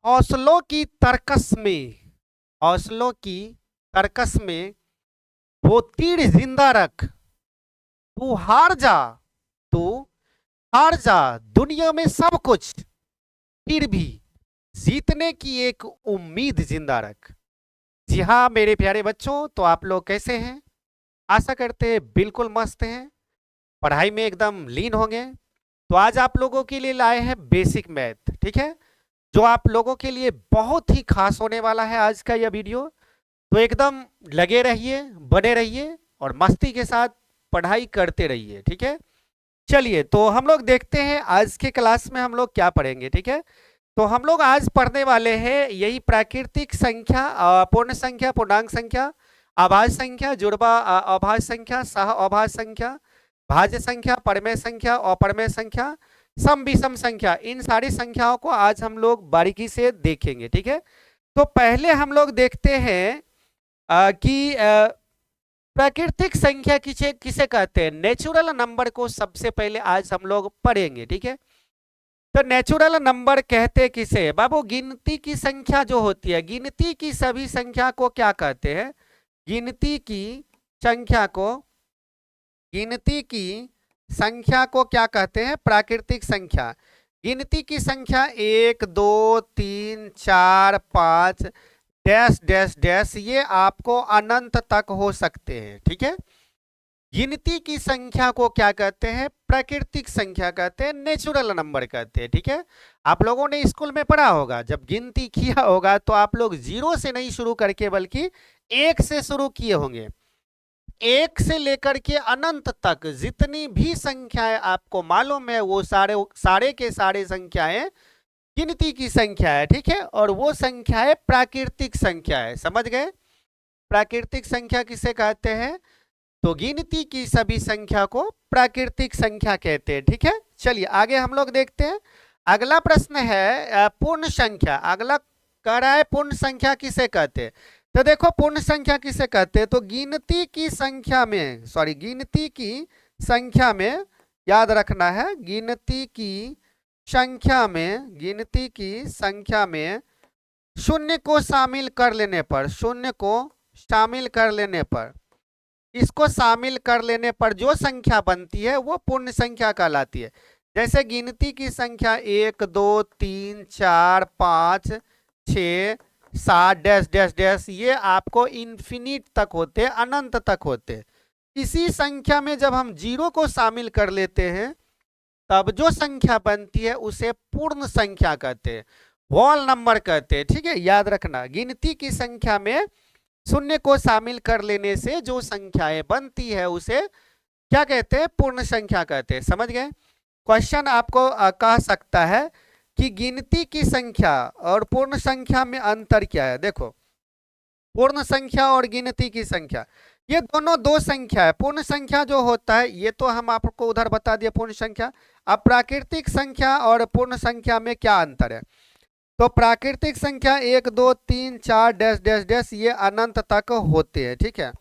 हौसलों की तरकस में, हौसलों की तरकस में वो तीर जिंदा रख, तू हार जा, तू हार जा, दुनिया में सब कुछ, फिर भी जीतने की एक उम्मीद जिंदा रख। जी हाँ मेरे प्यारे बच्चों, तो आप लोग कैसे हैं? आशा करते हैं बिल्कुल मस्त हैं, पढ़ाई में एकदम लीन होंगे। तो आज आप लोगों के लिए लाए हैं बेसिक मैथ, ठीक है, जो आप लोगों के लिए बहुत ही खास होने वाला है आज का यह वीडियो। तो एकदम लगे रहिए, बने रहिए और मस्ती के साथ पढ़ाई करते रहिए, ठीक है। चलिए तो हम लोग देखते हैं आज के क्लास में हम लोग क्या पढ़ेंगे, ठीक है। तो हम लोग आज पढ़ने वाले हैं यही प्राकृतिक संख्या, पूर्ण संख्या, पूर्णांक संख्या, अभाज्य संख्या, जुड़वा अभाज्य संख्या, सह अभाज्य संख्या, भाज्य संख्या, परमेय संख्या, अपरमेय संख्या, सम विषम संख्या। इन सारी संख्याओं को आज हम लोग बारीकी से देखेंगे, ठीक है। तो पहले हम लोग देखते हैं कि प्राकृतिक संख्या किसे किसे कहते हैं। नेचुरल नंबर को सबसे पहले आज हम लोग पढ़ेंगे, ठीक है। तो नेचुरल नंबर कहते किसे बाबू? गिनती की संख्या जो होती है, गिनती की सभी संख्या को क्या कहते हैं? गिनती की संख्या को, गिनती की संख्या को क्या कहते हैं? प्राकृतिक संख्या। गिनती की संख्या 1 2 3 4 5 डैश डैश डैश, ये आपको अनंत तक हो सकते हैं, ठीक है। गिनती की संख्या को क्या कहते हैं? प्राकृतिक संख्या कहते हैं, नेचुरल नंबर कहते हैं, ठीक है। आप लोगों ने स्कूल में पढ़ा होगा, जब गिनती किया होगा तो आप लोग 0 से नहीं शुरू करके बल्कि 1 से शुरू किए होंगे। 1 से लेकर के अनंत तक जितनी भी संख्याएं आपको मालूम है वो सारे के सारे संख्याएं गिनती की संख्या है, ठीक है। और वो संख्याएं प्राकृतिक संख्या है, समझ गए? प्राकृतिक संख्या किसे कहते हैं? तो गिनती की सभी संख्या को प्राकृतिक संख्या कहते हैं, ठीक है। चलिए आगे हम लोग देखते हैं। अगला प्रश्न है पूर्ण संख्या। अगला कह रहा है पूर्ण संख्या किसे कहते हैं। तो देखो पूर्ण संख्या किसे कहते हैं, तो गिनती की संख्या में, सॉरी गिनती की संख्या में, याद रखना है, गिनती की संख्या में, गिनती की संख्या में शून्य को शामिल कर लेने पर, शून्य को शामिल कर लेने पर, इसको शामिल कर लेने पर जो संख्या बनती है वो पूर्ण संख्या कहलाती है। जैसे गिनती की संख्या 1 2 3 4 5 6 7 डैश डैश डैश, ये आपको इन्फिनिट तक होते हैं, अनंत तक होते हैं। इसी संख्या में जब हम 0 को शामिल कर लेते हैं तब जो संख्या बनती है उसे पूर्ण संख्या कहते हैं, होल नंबर कहते हैं, ठीक है। याद रखना, गिनती की संख्या में शून्य को शामिल कर लेने से जो संख्याएं बनती है उसे क्या कहते हैं? पूर्ण संख्या कहते हैं, समझ गए? क्वेश्चन आपको कह सकता है कि गिनती की संख्या और पूर्ण संख्या में अंतर क्या है। देखो पूर्ण संख्या और गिनती की संख्या ये दोनों दो संख्या है। पूर्ण संख्या जो होता है ये तो हम आपको उधर बता दिए पूर्ण संख्या। अब प्राकृतिक संख्या और पूर्ण संख्या में क्या अंतर है? तो प्राकृतिक संख्या 1 2 3 4 डैश डैश डैश ये अनंत तक होते हैं, ठीक है।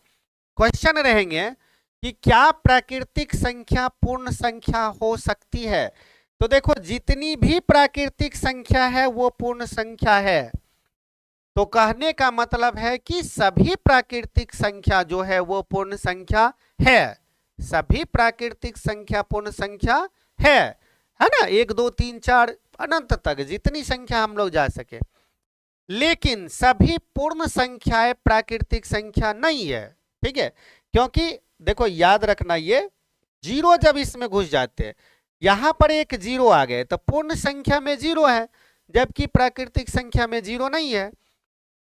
क्वेश्चन रहेंगे कि क्या प्राकृतिक संख्या पूर्ण संख्या हो सकती है। तो देखो जितनी भी प्राकृतिक संख्या है वो पूर्ण संख्या है। तो कहने का मतलब है कि सभी प्राकृतिक संख्या जो है वो पूर्ण संख्या है, सभी प्राकृतिक संख्या पूर्ण संख्या है ना। 1 2 3 4 अनंत तक जितनी संख्या हम लोग जा सके। लेकिन सभी पूर्ण संख्याएं प्राकृतिक संख्या नहीं है, ठीक है। क्योंकि देखो याद रखना, ये 0 जब इसमें घुस जाते हैं, यहां पर एक 0 आ गए तो पूर्ण संख्या में 0 है, जबकि प्राकृतिक संख्या में 0 नहीं है।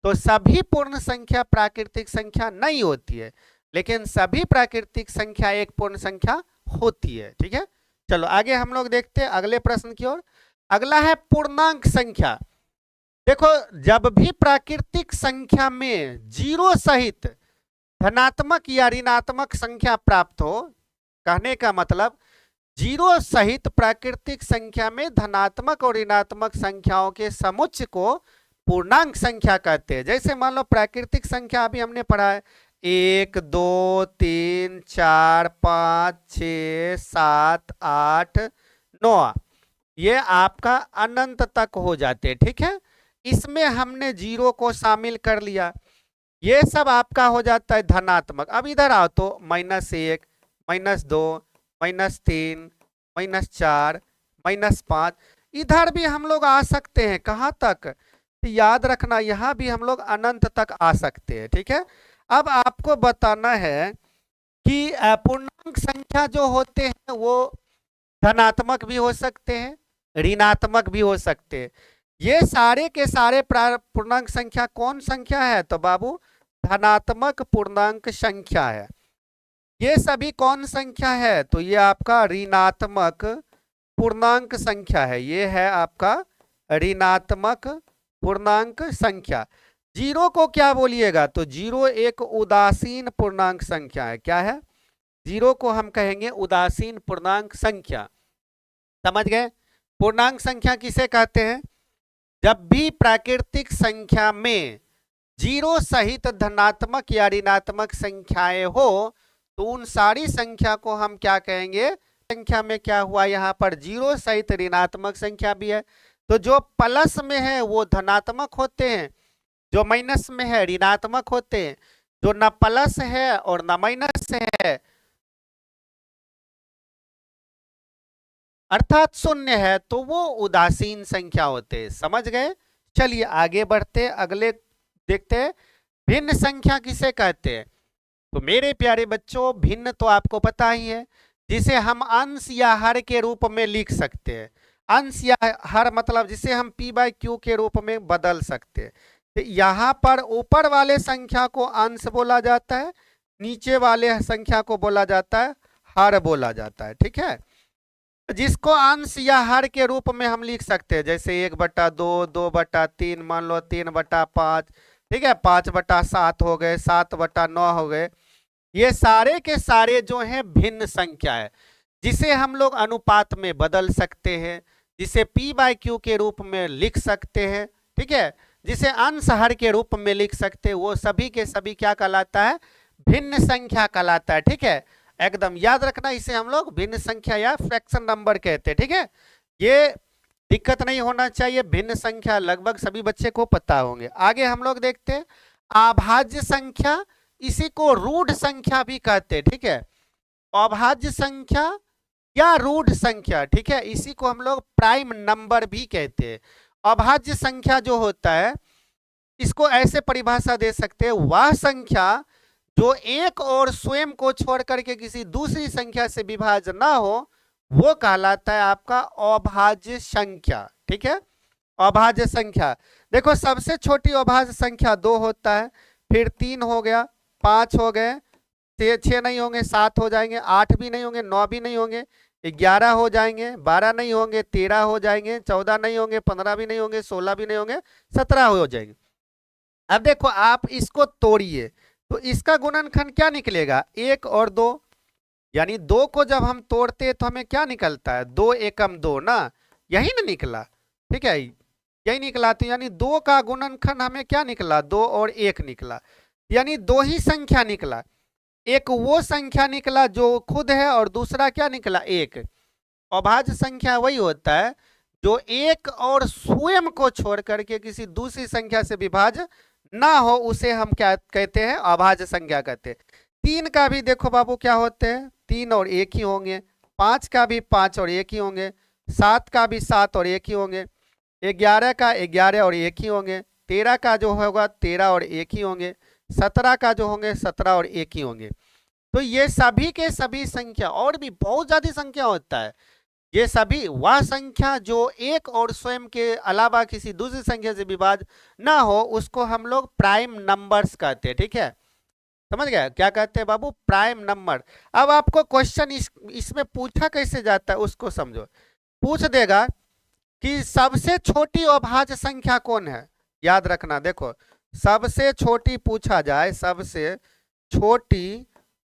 तो सभी पूर्ण संख्या प्राकृतिक संख्या नहीं होती है, लेकिन सभी प्राकृतिक संख्या एक पूर्ण संख्या होती है, ठीक है। चलो आगे हम लोग देखते हैं अगले प्रश्न की ओर। अगला है पूर्णांक संख्या। देखो जब भी प्राकृतिक संख्या में 0 सहित धनात्मक या ऋणात्मक संख्या प्राप्त हो, कहने का मतलब 0 सहित प्राकृतिक संख्या में धनात्मक और ऋणात्मक संख्याओं के समुच्चय को पूर्णांक संख्या कहते हैं। जैसे मान लो प्राकृतिक संख्या अभी हमने पढ़ा है 1 2 3 4 5 6 7 8 9, ये आपका अनंत तक हो जाते हैं, ठीक है। इसमें हमने जीरो को शामिल कर लिया, ये सब आपका हो जाता है धनात्मक। अब इधर आओ तो -1, -2, -3, -4, -5, इधर भी हम लोग आ सकते हैं। कहाँ तक? तो याद रखना यहाँ भी हम लोग अनंत तक आ सकते हैं। ठीक है, अब आपको बताना है कि पूर्णांक संख्या जो होते हैं वो धनात्मक भी हो सकते हैं, ऋणात्मक भी हो सकते हैं। ये सारे के सारे पूर्णांक संख्या कौन संख्या है? तो बाबू धनात्मक पूर्णांक संख्या है। ये सभी कौन संख्या है? तो ये आपका ऋणात्मक पूर्णांक संख्या है। ये है आपका ऋणात्मक पूर्णांक संख्या। जीरो को क्या बोलिएगा? तो जीरो एक उदासीन पूर्णांक संख्या है। क्या है? जीरो को हम कहेंगे उदासीन पूर्णांक संख्या। समझ गए? पूर्णांक संख्या किसे कहते हैं? जब भी प्राकृतिक संख्या में जीरो सहित धनात्मक या ऋणात्मक संख्याएं हो तो उन सारी संख्या को हम क्या कहेंगे? संख्या में क्या हुआ? यहाँ पर जीरो सहित ऋणात्मक संख्या भी है, तो जो प्लस में है वो धनात्मक होते हैं, जो माइनस में है ऋणात्मक होते हैं, जो न प्लस है और न माइनस है अर्थात शून्य है तो वो उदासीन संख्या होते हैं। समझ गए? चलिए आगे बढ़ते, अगले देखते हैं। भिन्न संख्या किसे कहते हैं? तो मेरे प्यारे बच्चों भिन्न तो आपको पता ही है, जिसे हम अंश या हर के रूप में लिख सकते हैं। अंश या हर मतलब जिसे हम p/q के रूप में बदल सकते हैं। तो यहाँ पर ऊपर वाले संख्या को अंश बोला जाता है, नीचे वाले संख्या को बोला जाता है हर बोला जाता है। ठीक है, जिसको अंश या हर के रूप में हम लिख सकते हैं, जैसे 1/2, 2/3, मान लो 3/5, ठीक है, 5/7 हो गए, 7/9 हो गए। ये सारे के सारे जो हैं भिन्न संख्या है, जिसे हम लोग अनुपात में बदल सकते हैं, जिसे p/q के रूप में लिख सकते हैं। ठीक है, जिसे अंश हर के रूप में लिख सकते हैं, वो सभी के सभी क्या कहलाता है? भिन्न संख्या कहलाता है। ठीक है, एकदम याद रखना, इसे हम लोग भिन्न संख्या या फ्रैक्शन नंबर कहते हैं। ठीक है, ये दिक्कत नहीं होना चाहिए, भिन्न संख्या लगभग सभी बच्चे को पता होंगे। आगे हम लोग देखते हैं अभाज्य संख्या, इसी को रूढ़ संख्या भी कहते हैं। ठीक है, अभाज्य संख्या या रूढ़ संख्या, ठीक है, इसी को हम लोग प्राइम नंबर भी कहते हैं। अभाज्य संख्या जो होता है, इसको ऐसे परिभाषा दे सकते हैं, वह संख्या जो एक और स्वयं को छोड़ करके किसी दूसरी संख्या से विभाज्य ना हो, वो कहलाता है आपका अभाज्य संख्या। ठीक है, अभाज्य संख्या देखो, सबसे छोटी अभाज्य संख्या 2 होता है, फिर 3 हो गया, 5 हो गए, 6 नहीं होंगे, 7 हो जाएंगे, 8 भी नहीं होंगे, 9 भी नहीं होंगे, 11 हो जाएंगे, 12 नहीं होंगे, 13 हो जाएंगे, 14 नहीं होंगे, 15 भी नहीं होंगे, 16 भी नहीं होंगे, 17 हो जाएंगे। अब देखो आप इसको तोड़िए तो इसका गुणनखंड क्या निकलेगा? 1 और 2, यानी 2 को जब हम तोड़ते हैं तो हमें क्या निकलता है? 2 एकम 2 ना, यही ना निकला। ठीक है, यही निकला, तो यानी 2 का गुणनखंड हमें क्या निकला? 2 और 1 निकला, यानी 2 ही संख्या निकला। एक वो संख्या निकला जो खुद है और दूसरा क्या निकला? 1। अभाज्य संख्या वही होता है जो एक और स्वयं को छोड़ करके किसी दूसरी संख्या से विभाज्य ना हो, उसे हम क्या कहते हैं? अभाज्य संख्या कहते हैं। 3 का भी देखो बाबू क्या होते हैं? 3 और 1 ही होंगे। 5 का भी 5 और 1 ही होंगे। 7 का भी 7 और 1 ही होंगे। 11 का 11 और 1 ही होंगे। 13 का जो होगा 13 और 1 ही होंगे। 17 का जो होंगे 17 और 1 ही होंगे। तो ये सभी के सभी संख्या, और भी बहुत ज्यादा संख्या होता है, ये सभी वह संख्या जो एक और स्वयं के अलावा किसी दूसरी संख्या से विभाज्य ना हो, उसको हम लोग प्राइम नंबर्स कहते हैं। ठीक है, समझ गए? क्या कहते हैं बाबू? Prime number. अब आपको क्वेश्चन इसमें पूछा कैसे जाता है उसको समझो। पूछ देगा कि सबसे छोटी अभाज्य संख्या कौन है? याद रखना, देखो सबसे छोटी पूछा जाए, सबसे छोटी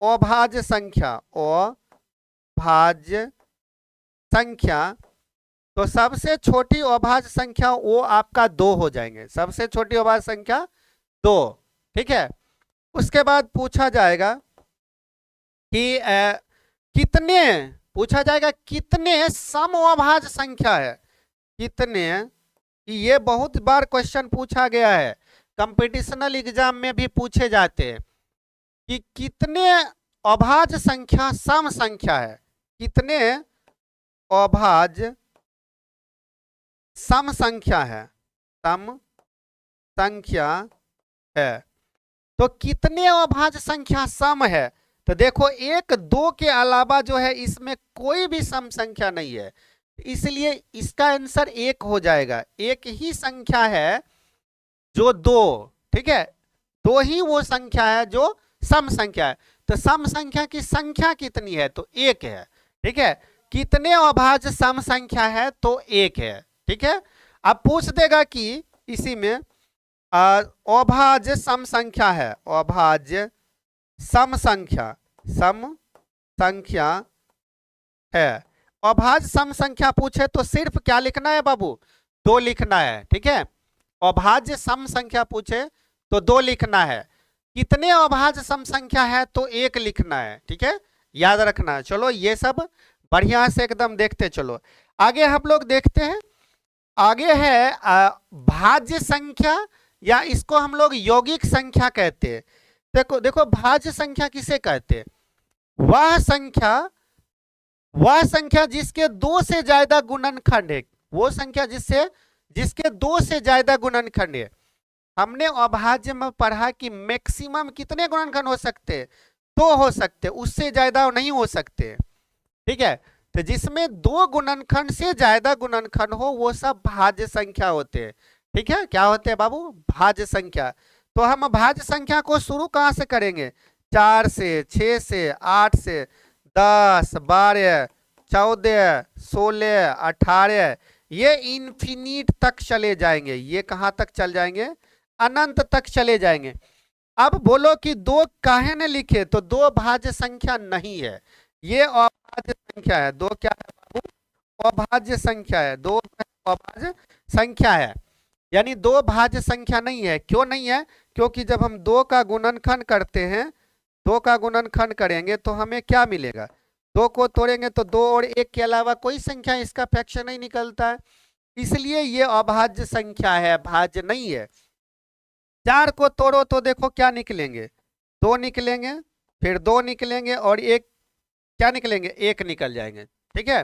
अभाज्य संख्या, अभाज्य संख्या, तो सबसे छोटी अभाज्य संख्या वो आपका 2 हो जाएंगे। सबसे छोटी अभाज्य संख्या 2। ठीक है, उसके बाद पूछा जाएगा कि कितने, पूछा जाएगा कितने सम अभाज्य संख्या है, कितने कि ये बहुत बार क्वेश्चन पूछा गया है, कंपटीशनल एग्जाम में भी पूछे जाते हैं कि कितने अभाज्य संख्या सम संख्या है, कितने अभाज्य सम संख्या है, सम संख्या है। तो कितने अभाज्य संख्या सम है, तो देखो 1 2 के अलावा जो है इसमें कोई भी सम संख्या नहीं है, इसलिए इसका आंसर 1 हो जाएगा। एक ही संख्या है जो 2, ठीक है, 2 ही वो संख्या है जो सम संख्या है। तो सम संख्या की संख्या कितनी है, तो 1 है, ठीक है। कितने अभाज्य सम संख्या है, तो 1 है, ठीक है। अब पूछ देगा कि इसी में अभाज्य सम संख्या है, अभाज्य सम संख्या, सम संख्या है। अभाज्य सम संख्या पूछे तो सिर्फ क्या लिखना है बाबू, 2 लिखना है, ठीक है। अभाज्य सम संख्या पूछे तो 2 लिखना है। कितने अभाज्य सम संख्या है, तो 1 लिखना है, ठीक है, याद रखना है। चलो ये सब बढ़िया से एकदम देखते चलो। आगे हम लोग देखते हैं, आगे है भाज्य संख्या, या इसको हम लोग यौगिक संख्या कहते हैं। देखो देखो भाज्य संख्या किसे कहते हैं, वह संख्या जिसके 2 से ज्यादा गुणनखंड है, वो संख्या जिसके 2 से ज्यादा गुणनखंड है। हमने अभाज्य में पढ़ा कि मैक्सिमम कितने गुणनखंड हो सकते हैं, 2 हो सकते, उससे ज्यादा नहीं हो सकते, ठीक है। तो जिसमें 2 गुणनखंड से ज्यादा गुणनखंड हो वो सब भाज्य संख्या होते हैं, ठीक है। क्या होते हैं बाबू, भाज्य संख्या। तो हम भाज्य संख्या को शुरू कहां से करेंगे, 4 से, 6 से, 8 से, 10, 12, 14, 16, 18, ये इन्फिनिट तक चले जाएंगे। ये कहां तक चल जाएंगे, अनंत तक चले जाएंगे। अब बोलो कि 2 काहे ने लिखे, तो 2 भाज्य संख्या नहीं है, ये अभाज्य संख्या है। 2 क्या है बाबू, अभाज्य संख्या है, 2 अभाज्य संख्या है, यानी 2 भाज्य संख्या नहीं है। क्यों नहीं है, क्योंकि जब हम 2 का गुणनखंड करते हैं, 2 का गुणनखंड करेंगे तो हमें क्या मिलेगा, 2 को तोड़ेंगे तो 2 और 1 के अलावा कोई संख्या इसका फ्रैक्शन नहीं निकलता है, इसलिए ये अभाज्य संख्या है, भाज्य नहीं है। 4 को तोड़ो तो देखो क्या निकलेंगे, 2 निकलेंगे, फिर 2 निकलेंगे और 1 क्या निकलेंगे, 1 निकल जाएंगे, ठीक है।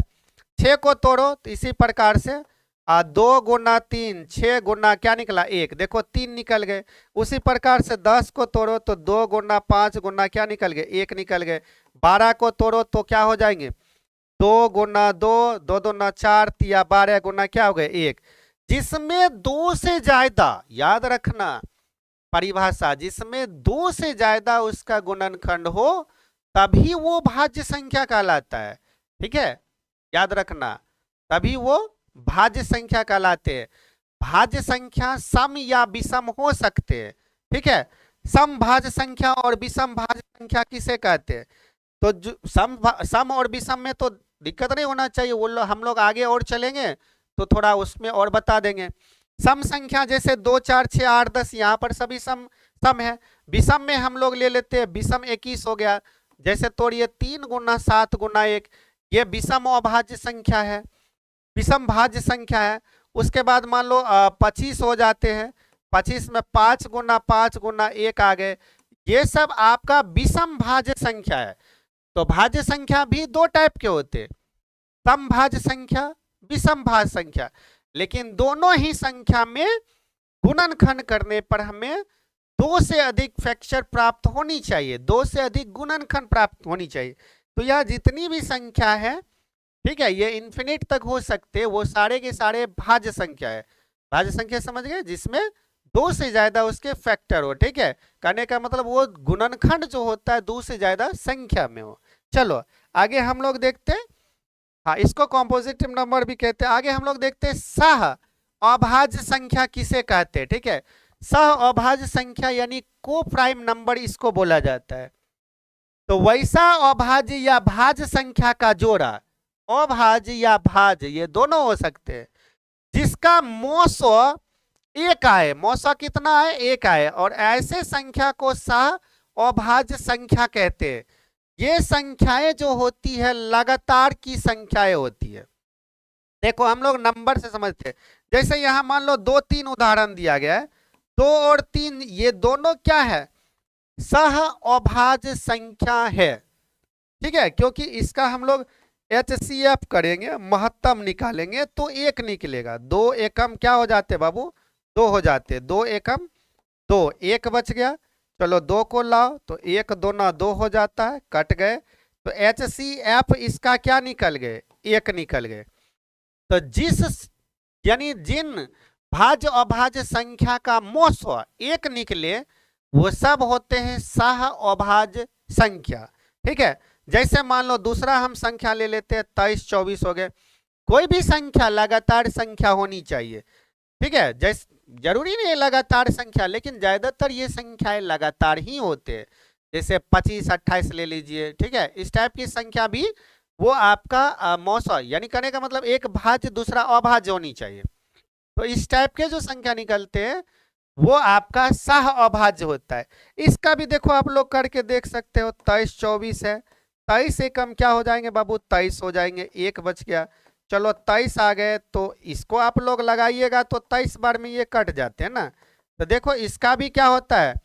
6 को तोड़ो तो इसी प्रकार से 2 गुना 3, 6 गुना क्या निकला, 1, देखो 3 निकल गए। उसी प्रकार से 10 को तोड़ो तो 2 गुना 5 गुना क्या निकल गए, 1 निकल गए। 12 को तोड़ो तो क्या हो जाएंगे, 2 गुना 2, 2 दूना 4, 3 12 गुना क्या हो गए, 1। जिसमें 2 से ज्यादा, याद रखना परिभाषा, जिसमें 2 से ज्यादा उसका गुणनखंड हो तभी वो भाज्य संख्या कहलाता है, ठीक है, याद रखना, तभी वो भाज्य संख्या कहलाते हैं। भाज्य संख्या सम या विषम हो सकते हैं, ठीक है। सम भाज्य संख्या और विषम भाज्य संख्या किसे कहते हैं, तो जो सम और विषम में तो दिक्कत नहीं होना चाहिए, वो हम लोग आगे और चलेंगे तो थोड़ा उसमें और बता देंगे। सम संख्या जैसे 2 4 6 8 10, यहाँ पर सभी सम है। विषम में हम लोग ले लेते हैं, विषम 21 हो गया, जैसे तोड़िए 3 गुना 7 गुना 1, ये विषम अभाज्य संख्या है, विषम भाज्य संख्या है। उसके बाद मान लो 25 हो जाते हैं, 25 में 5 गुना 5 गुना 1 आ गए, ये सब आपका विषम भाज्य संख्या है। तो भाज्य संख्या भी 2 टाइप के होते हैं, सम भाज्य संख्या, विषम भाज्य संख्या, लेकिन दोनों ही संख्या में गुणनखंड करने पर हमें 2 से अधिक फैक्टर प्राप्त होनी चाहिए, 2 से अधिक गुणनखंड प्राप्त होनी चाहिए। तो यह जितनी भी संख्या है, ठीक है, ये इन्फिनिट तक हो सकते, वो सारे के सारे भाज्य संख्या है। भाज्य संख्या समझ गए, जिसमें 2 से ज्यादा उसके फैक्टर हो, ठीक है, कहने का मतलब वो गुणनखंड जो होता है 2 से ज्यादा संख्या में हो। चलो आगे हम लोग देखते हैं, हाँ इसको कॉम्पोजिटिव नंबर भी कहते हैं। आगे हम लोग देखते हैं सह अभाज्य संख्या किसे कहते हैं, ठीक है। सह अभाज्य संख्या यानी को प्राइम नंबर इसको बोला जाता है। तो वैसा अभाज्य या भाज्य संख्या का जोड़ा, अभाज्य या भाज्य ये दोनों हो सकते हैं, जिसका मौसो 1 आए, मौसो कितना है, 1 आए, और ऐसे संख्या को सह अभाज्य संख्या कहते हैं। ये संख्याएं जो होती है लगातार की संख्याएं होती है। देखो हम लोग नंबर से समझते हैं, जैसे यहाँ मान लो 2 3 उदाहरण दिया गया है, 2 और 3 ये दोनों क्या है, सह अभाज्य संख्या है, ठीक है। क्योंकि इसका हम लोग HCF करेंगे, महत्तम निकालेंगे तो 1 निकलेगा। 2 एकम क्या हो जाते बाबू, 2 हो जाते, 2 एकम 2, 1 बच गया। चलो 2 को लाओ तो 1 2 2 हो जाता है, कट गए। तो HCF इसका क्या निकल गए, 1 निकल गए। तो यानी जिन भाज्य अभाज्य संख्या का मोस्व 1 निकले वो सब होते हैं सह अभाज्य संख्या, ठीक है। जैसे मान लो दूसरा हम संख्या ले लेते हैं, 23 24 हो गए। कोई भी संख्या लगातार संख्या होनी चाहिए, ठीक है। जैसे जरूरी नहीं है लगातार संख्या, लेकिन ज्यादातर ये संख्याएं लगातार ही होते हैं। जैसे 25 28 ले लीजिए, ठीक है। इस टाइप की संख्या भी वो आपका मौसा, यानी कहने का मतलब एक भाज्य दूसरा अभाज्य होनी चाहिए। तो इस टाइप के जो संख्या निकलते हैं वो आपका सह अभाज्य होता है। इसका भी देखो आप लोग करके देख सकते हो, 23 24 है, 23 एकम क्या हो जाएंगे बाबू, 23 हो जाएंगे, 1 बच गया। चलो 23 आ गए तो इसको आप लोग लगाइएगा तो 23 बार में ये कट जाते हैं ना। तो देखो इसका भी क्या होता है,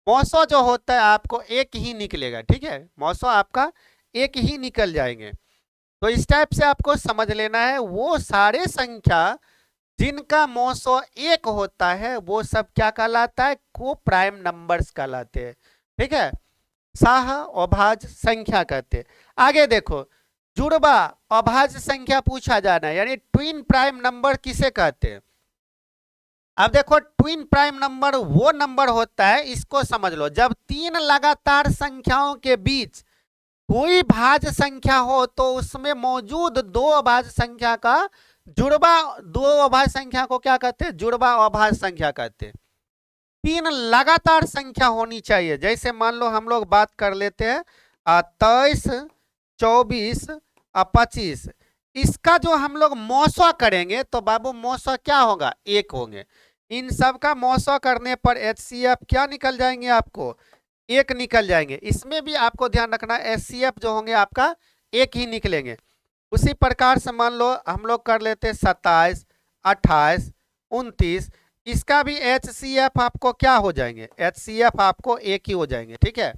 मौसो जो होता है आपको 1 ही निकलेगा, ठीक है। मौसो आपका 1 ही निकल जाएंगे। तो इस टाइप से आपको समझ लेना है, वो सारे संख्या जिनका मौसो 1 होता है वो सब क्या कहलाता है, को प्राइम नंबर्स कहलाते हैं, ठीक है। सह अभाज्य संख्या कहते हैं। आगे देखो, जुड़वा अभाज्य संख्या पूछा जाना है, यानी ट्विन प्राइम नंबर किसे कहते हैं। अब देखो ट्विन प्राइम नंबर वो नंबर होता है, इसको समझ लो, जब 3 लगातार संख्याओं के बीच कोई भाज्य संख्या हो तो उसमें मौजूद 2 अभाज्य संख्या का जुड़वा, 2 अभाज्य संख्या को क्या कहते हैं, जुड़वा अभाज्य संख्या कहते हैं। 3 लगातार संख्या होनी चाहिए। जैसे मान लो हम लोग बात कर लेते हैं 23 24 25, इसका जो हम लोग मौसा करेंगे तो बाबू मौसा क्या होगा, 1 होंगे। इन सब का मौसा करने पर HCF क्या निकल जाएंगे, आपको 1 निकल जाएंगे। इसमें भी आपको ध्यान रखना HCF जो होंगे आपका 1 ही निकलेंगे। उसी प्रकार से मान लो हम लोग कर लेते हैं 27 28 29, इसका भी HCF आपको क्या हो जाएंगे, HCF आपको 1 ही हो जाएंगे, ठीक है।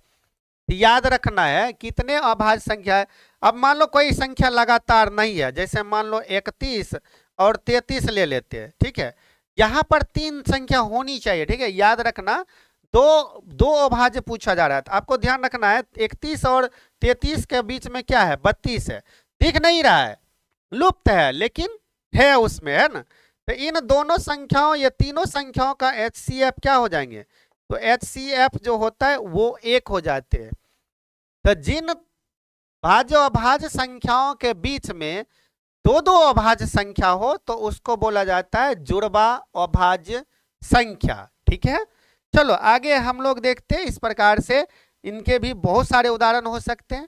याद रखना है कितने अभाज्य संख्या है। अब मान लो कोई संख्या लगातार नहीं है, जैसे मान लो 31 और 33 ले लेते हैं, ठीक है। यहाँ पर 3 संख्या होनी चाहिए, ठीक है। याद रखना दो अभाज्य पूछा जा रहा है, तो आपको ध्यान रखना है 31 और 33 के बीच में क्या है, 32 है। दिख नहीं रहा है, लुप्त है, लेकिन है उसमें, है ना। तो इन दोनों संख्याओं, ये तीनों संख्याओं का HCF क्या हो जाएंगे, तो HCF जो होता है वो 1 हो जाते हैं। तो जिन भाज्य अभाज्य संख्याओं के बीच में 2 अभाज्य संख्या हो तो उसको बोला जाता है जुड़वा अभाज्य संख्या, ठीक है। चलो आगे हम लोग देखते हैं। इस प्रकार से इनके भी बहुत सारे उदाहरण हो सकते हैं।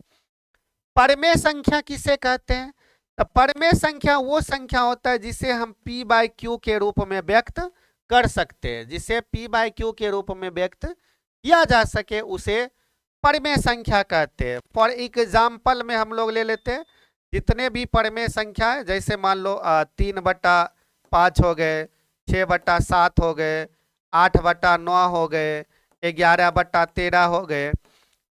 परमेय संख्या किसे कहते हैं, तो परमेय संख्या वो संख्या होता है जिसे हम P/Q के रूप में व्यक्त कर सकते हैं। जिसे P/Q के रूप में व्यक्त किया जा सके उसे परमेय संख्या कहते हैं। फॉर एग्जाम्पल में हम लोग ले लेते हैं जितने भी परमेय संख्या है, जैसे मान लो 3/5 हो गए, 6/7 हो गए, 8/9 हो गए, 11/13 हो गए,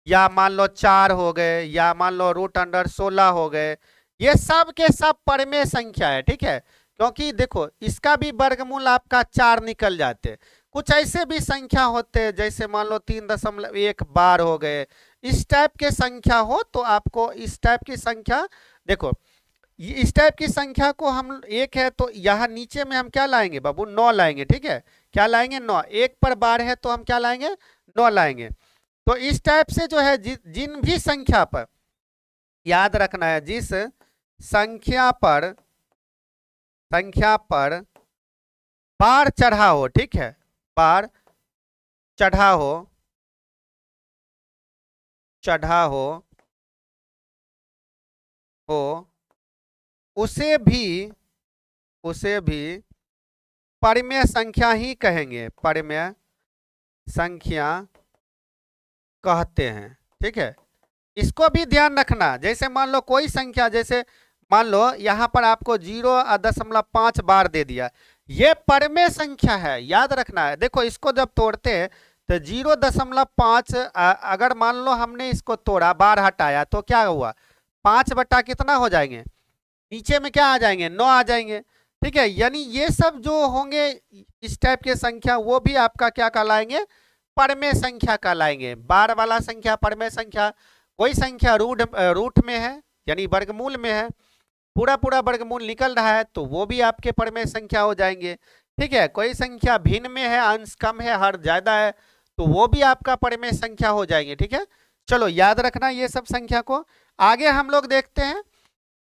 या मान लो 4 हो गए, या मान लो √16 हो गए, ये सब के सब परमेय संख्या है, ठीक है। क्योंकि देखो इसका भी वर्गमूल आपका 4 निकल जाते हैं। कुछ ऐसे भी संख्या होते हैं जैसे मान लो 3.1 बार हो गए, इस टाइप के संख्या हो तो आपको इस टाइप की संख्या, देखो इस टाइप की संख्या को हम 1 है तो यहाँ नीचे में हम क्या लाएंगे बाबू, 9 लाएंगे, ठीक है। क्या लाएंगे, 9। 1 पर बार है तो हम क्या लाएंगे, 9 लाएंगे। तो इस टाइप से जो है जिन भी संख्या पर, याद रखना है, जिस संख्या पर बार चढ़ा हो, ठीक है, बार चढ़ा हो उसे भी परमेय संख्या ही कहेंगे, परमेय संख्या कहते हैं, ठीक है। इसको भी ध्यान रखना। जैसे मान लो कोई संख्या, जैसे मान लो यहाँ पर आपको 0.5 बार दे दिया, ये परमेय संख्या है, याद रखना है। देखो इसको जब तोड़ते हैं तो 0.5 अगर मान लो हमने इसको तोड़ा, बार हटाया तो क्या हुआ, 5 बटा कितना हो जाएंगे, नीचे में क्या आ जाएंगे, 9 आ जाएंगे। ठीक है, यानी ये सब जो होंगे इस टाइप के संख्या वो भी आपका क्या कहलाएंगे, परमेय संख्या कहलाएंगे। बार वाला संख्या परमेय संख्या, कोई संख्या रूट में है यानी वर्गमूल में है, पूरा पूरा वर्गमूल निकल रहा है तो वो भी आपके परमेय संख्या हो जाएंगे। ठीक है, कोई संख्या भिन्न में है, अंश कम है, हर ज्यादा है, तो वो भी आपका परमेय संख्या हो जाएंगे। ठीक है, चलो याद रखना ये सब संख्या को। आगे हम लोग देखते हैं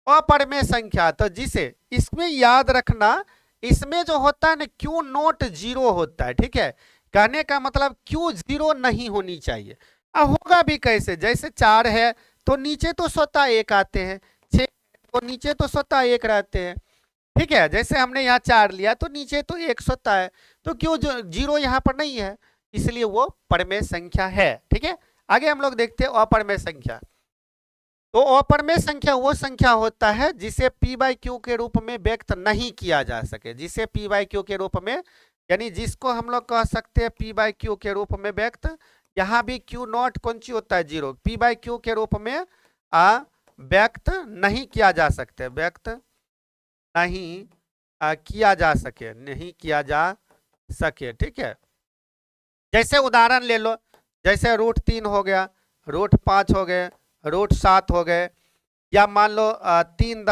अपरमेय संख्या, तो जिसे इसमें याद रखना, इसमें जो होता है ना क्यू नॉट जीरो होता है। ठीक है, कहने का मतलब क्यू जीरो नहीं होनी चाहिए। अब होगा भी कैसे, जैसे 4 है तो नीचे तो स्वतः 1 आते हैं, 6 तो नीचे तो स्वतः 1 रहते हैं। ठीक है, जैसे हमने यहाँ 4 लिया तो नीचे तो 1 स्वतः है, तो क्यों जीरो यहाँ पर नहीं है, इसलिए वो परमेय संख्या है। ठीक है, आगे हम लोग देखते हैं अपरमेय संख्या। तो अपरमेय संख्या वो संख्या होता है जिसे p बाई क्यू के रूप में व्यक्त नहीं किया जा सके, जिसे p बाई क्यू के रूप में, यानी जिसको हम लोग कह सकते हैं p बाई क्यू के रूप में व्यक्त, यहाँ भी क्यू नॉट कौन सी होता है, जीरो, p बाई क्यू के रूप में व्यक्त नहीं किया जा सकते, व्यक्त नहीं किया जा सके, नहीं किया जा सके। ठीक है, जैसे उदाहरण ले लो, जैसे √3 हो गया, √5 हो गए, √7 हो गए, या मान लो 3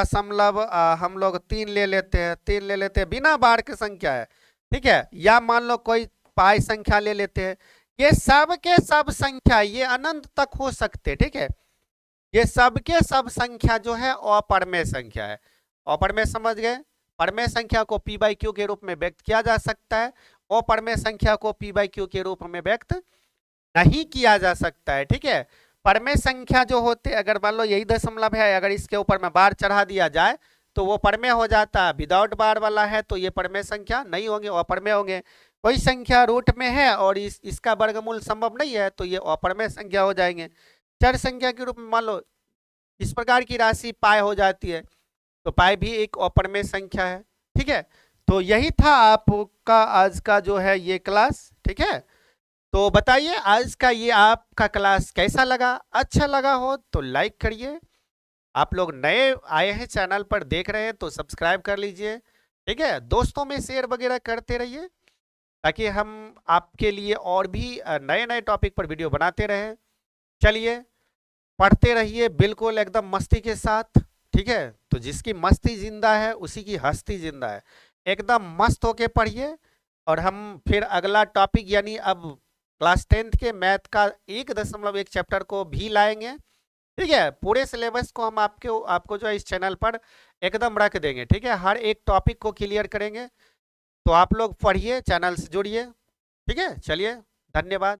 हम लोग 3 ले लेते हैं, 3 ले लेते हैं, बिना बार की संख्या है। ठीक है, या मान लो कोई पाई संख्या ले लेते हैं, ये सब के सब संख्या ये अनंत तक हो सकते। ठीक है, ये सब के सब संख्या जो है अपरमेय संख्या है। अपरमेय समझ गए, परमेय संख्या को p बाई क्यू के रूप में व्यक्त किया जा सकता है, अपरमेय संख्या को p बाई क्यू के रूप में व्यक्त नहीं किया जा सकता है। ठीक है, परमेय संख्या जो होते, अगर मान लो यही दशमलव है, अगर इसके ऊपर में बार चढ़ा दिया जाए तो वो परमेय हो जाता है, विदाउट बार वाला है तो ये परमेय संख्या नहीं होंगे, अपरमेय होंगे। कोई संख्या रूट में है और इसका वर्गमूल संभव नहीं है तो ये अपरमेय संख्या हो जाएंगे। चर संख्या के रूप में मान लो इस प्रकार की राशि पाई हो जाती है तो पाई भी एक अपरमेय संख्या है। ठीक है, तो यही था आपका आज का जो है ये क्लास। ठीक है, तो बताइए आज का ये आपका क्लास कैसा लगा, अच्छा लगा हो तो लाइक करिए, आप लोग नए आए हैं चैनल पर देख रहे हैं तो सब्सक्राइब कर लीजिए। ठीक है, दोस्तों में शेयर वगैरह करते रहिए ताकि हम आपके लिए और भी नए नए टॉपिक पर वीडियो बनाते रहें। चलिए पढ़ते रहिए बिल्कुल एकदम मस्ती के साथ। ठीक है, तो जिसकी मस्ती जिंदा है उसी की हस्ती जिंदा है, एकदम मस्त होके पढ़िए। और हम फिर अगला टॉपिक यानी अब क्लास 10th के मैथ का 1.1 चैप्टर को भी लाएंगे। ठीक है, पूरे सिलेबस को हम आपको जो है इस चैनल पर एकदम रख देंगे। ठीक है, हर एक टॉपिक को क्लियर करेंगे, तो आप लोग पढ़िए, चैनल से जुड़िए। ठीक है, चलिए धन्यवाद।